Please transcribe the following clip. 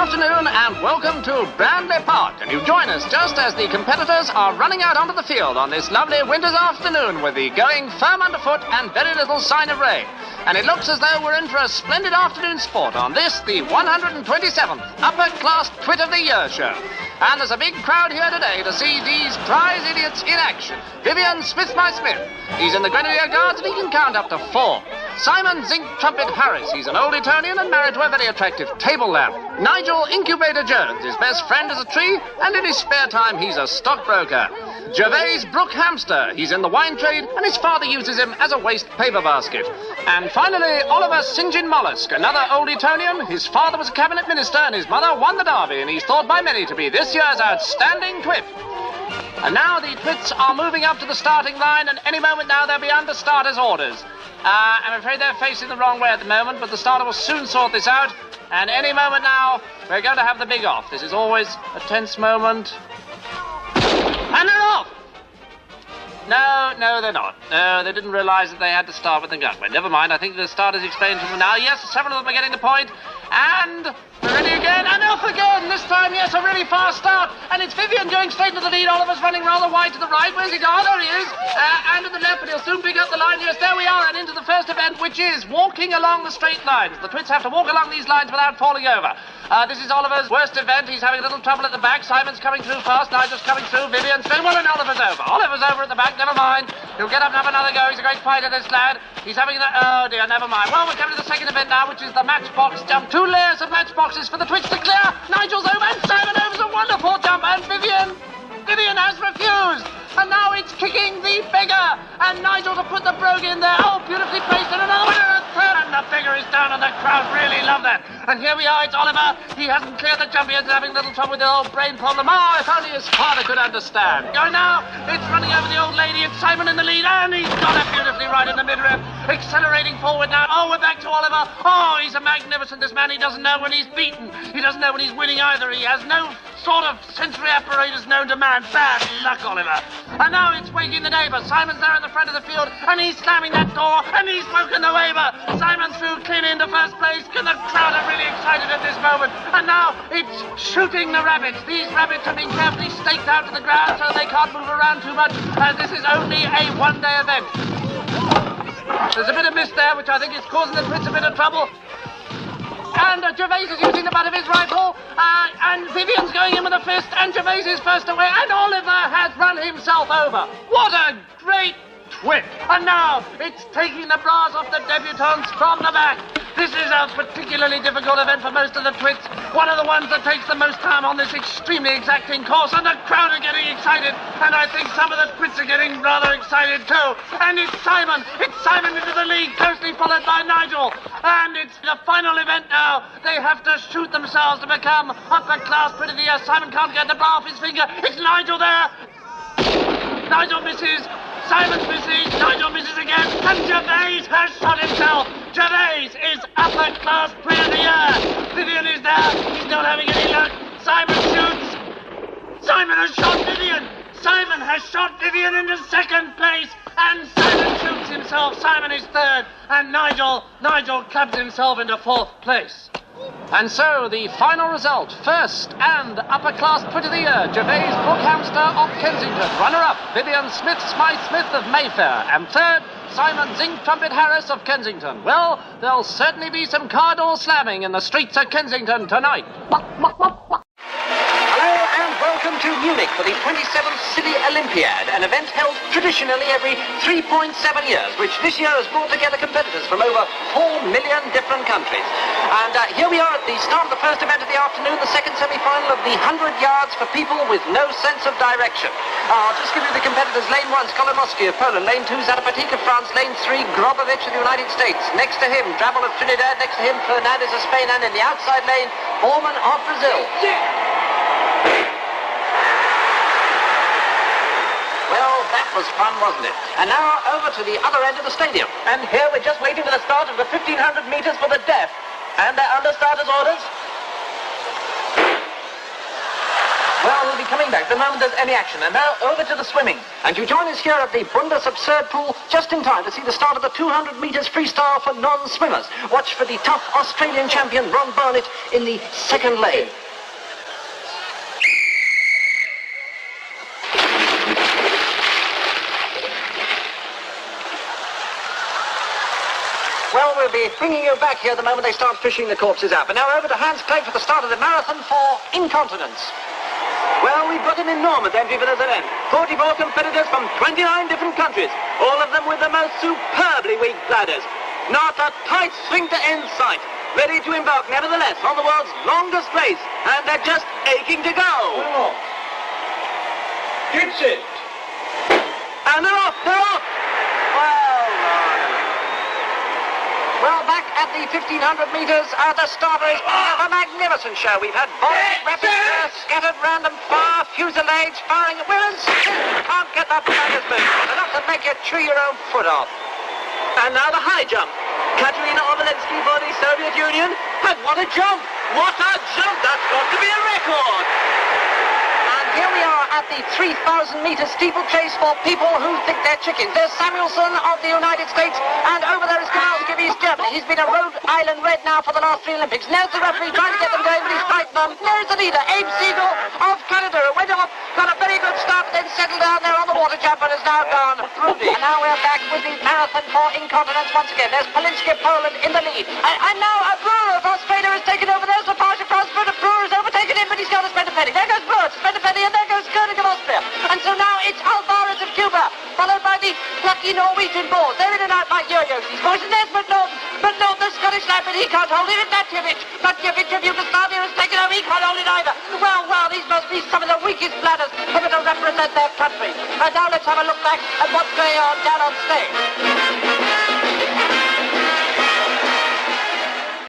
afternoon and welcome to Brandley Park. And you join us just as the competitors are running out onto the field on this lovely winter's afternoon with the going firm underfoot and very little sign of rain. And it looks as though we're in for a splendid afternoon sport on this, the 127th Upper Class Twit of the Year show. And there's a big crowd here today to see these prize idiots in action. Vivian Smith-my-Smith. He's in the Grenadier Guards and he can count up to 4. Simon Zinc Trumpet Harris. He's an old Etonian and married to a very attractive table lamp. Nigel Incubator Jones. His best friend is a tree, and in his spare time he's a stockbroker. Gervais Brook Hamster. He's in the wine trade, and his father uses him as a waste paper basket. And finally, Oliver St. John Mollusk, another old Etonian. His father was a cabinet minister, and his mother won the Derby, and he's thought by many to be this year's outstanding twit. And now the twits are moving up to the starting line, and any moment now they'll be under starters' orders. I'm afraid they're facing the wrong way at the moment, but the starter will soon sort this out. And any moment now, we're going to have the big off. This is always a tense moment. And they're off! No, they're not. No, they didn't realize that they had to start with the gun. Well, never mind. I think the starter's explained to them now. Yes, several of them are getting the point. And we're ready again. And off again. This time, yes, a really fast start. And it's Vivian going straight to the lead. Oliver's running rather wide to the right. Where's he gone? There he is. And to the left, but he'll soon pick up the line. Yes, there we are. And into the first event, which is walking along the straight lines. The twits have to walk along these lines without falling over. This is Oliver's worst event. He's having a little trouble at the back. Simon's coming through fast. Nigel's coming through. Vivian's doing well, and Oliver's over. Oliver's over at the back. Never mind. He'll get up and have another go. He's a great fighter, this lad. He's having that. Oh, dear, never mind. Well, we're coming to the second event now, which is the matchbox jump. 2 layers of matchboxes for the twits to clear. Nigel's over, and Simon over's a wonderful jump. And Vivian has refused. And now it's kicking the beggar. And Nigel to put the brogue in there. Oh, beautifully placed. And another one and a third. And the beggar is down, and the crowd really love that. And here we are. It's Oliver. He hasn't cleared the jump yet. He's having a little trouble with the old brain problem. Oh, if only his father could understand. Going now. It's running over the old lady. It's Simon in the lead. And he's got it beautifully right in the midriff. Accelerating forward now. Oh, we're back to Oliver. Oh, he's a magnificent, this man. He doesn't know when he's beaten. He doesn't know when he's winning either. He has no sort of sensory apparatus known to man. Bad luck, Oliver. And now it's waking the neighbour. Simon's there in the front of the field, and he's slamming that door, and he's woken the neighbour. Simon's through clean into first place, and the crowd are really excited at this moment. And now it's shooting the rabbits. These rabbits have been carefully staked out to the ground so they can't move around too much, as this is only a one-day event. There's a bit of mist there, which I think is causing the twits a bit of trouble. And Gervais is using the butt of his rifle, and Vivian's going in with a fist, and Gervais is first away, and Oliver has run himself over. What a great twit! And now it's taking the bras off the debutantes from the back. This is a particularly difficult event for most of the twits. One of the ones that takes the most time on this extremely exacting course, and the crowd are getting excited, and I think some of the twits are getting rather excited too. And it's Simon into the lead, closely followed by Nigel. And it's the final event now. They have to shoot themselves to become upper class Twit of the Year. Simon can't get the bra off his finger. It's Nigel there. Nigel misses. Simon misses, Nigel misses again, and Gervais has shot himself. Gervais is upper class Twit of the Year. Vivian is there, he's not having any luck. Simon shoots. Simon has shot Vivian. Simon has shot Vivian into second place, and Simon shoots himself. Simon is third, and Nigel clubs himself into fourth place. And so, the final result. First and upper class Twit of the Year, Gervais Brook Hamster of Kensington. Runner-up, Vivian Smith of Mayfair. And third, Simon Zinc Trumpet Harris of Kensington. Well, there'll certainly be some car door slamming in the streets of Kensington tonight. Hello and welcome to Munich for the 27th City Olympiad, an event held traditionally every 3.7 years, which this year has brought together competitors from over 4 million different countries. And here we are at the start of the first event of the afternoon, the second semi-final of the 100 yards for people with no sense of direction. I'll just give you the competitors. Lane 1, Skolomovsky of Poland. Lane 2, Zarapatik of France. Lane 3, Grobovich of the United States. Next to him, Drabble of Trinidad. Next to him, Fernandez of Spain. And in the outside lane, Borman of Brazil. Well, that was fun, wasn't it? And now over to the other end of the stadium. And here we're just waiting for the start of the 1,500 meters for the deaf. And they're under starters' orders. Well, we'll be coming back the moment there's any action. And now over to the swimming. And you join us here at the Bundes Absurd Pool just in time to see the start of the 200 metres freestyle for non-swimmers. Watch for the tough Australian champion Ron Barnett in the second leg. Well, we'll be bringing you back here the moment they start fishing the corpses out. But now over to Hans Clegg for the start of the marathon for incontinence. Well, we've got an enormous entry for this event. 44 competitors from 29 different countries, all of them with the most superbly weak bladders. Not a tight sphincter in sight. Ready to embark, nevertheless, on the world's longest race, and they're just aching to go. Well, it's it. And they're off, they're off! Well, back at the 1,500 metres, the starters have a magnificent show. We've had volleys, rapid scattered random fire, fusillades, firing at women's. Can't get that bladders moving. Enough to make you chew your own foot off. And now the high jump. Katerina Obolensky for the Soviet Union. And what a jump! What a jump! That's got to be a record! And here we are at the 3,000 metre steeplechase for people who think they're chickens. There's Samuelson of the United States, and over there is Kowalski of East Germany. He's been a Rhode Island Red now for the last 3 Olympics. There's the referee trying to get them going, but he's frightened them. There's the leader, Abe Siegel of Canada, who went off, got a very good start, then settled down there on the water jump and has now gone Rudy. And now we're back with the marathon for incontinence once again. There's Polinsky of Poland in the lead. And now a Brewer of Australia has taken over. There's Lepage of France, but Brewer has overtaken him, but he's got to spend a penny. There goes Brewer to spend a penny, and there goes Koenig of Austria. And so now it's Alvarez of Cuba, followed by the plucky Norwegian Boars. They're in and out like yo-yos, these boys. And there's McNaughton. McNaughton, the Scottish lad, but he can't hold it. And Matjevich of Yugoslavia has taken over. He can't hold it either. Well, these must be some of the weakest bladders ever to represent their country. And now let's have a look back at what's going on down on stage.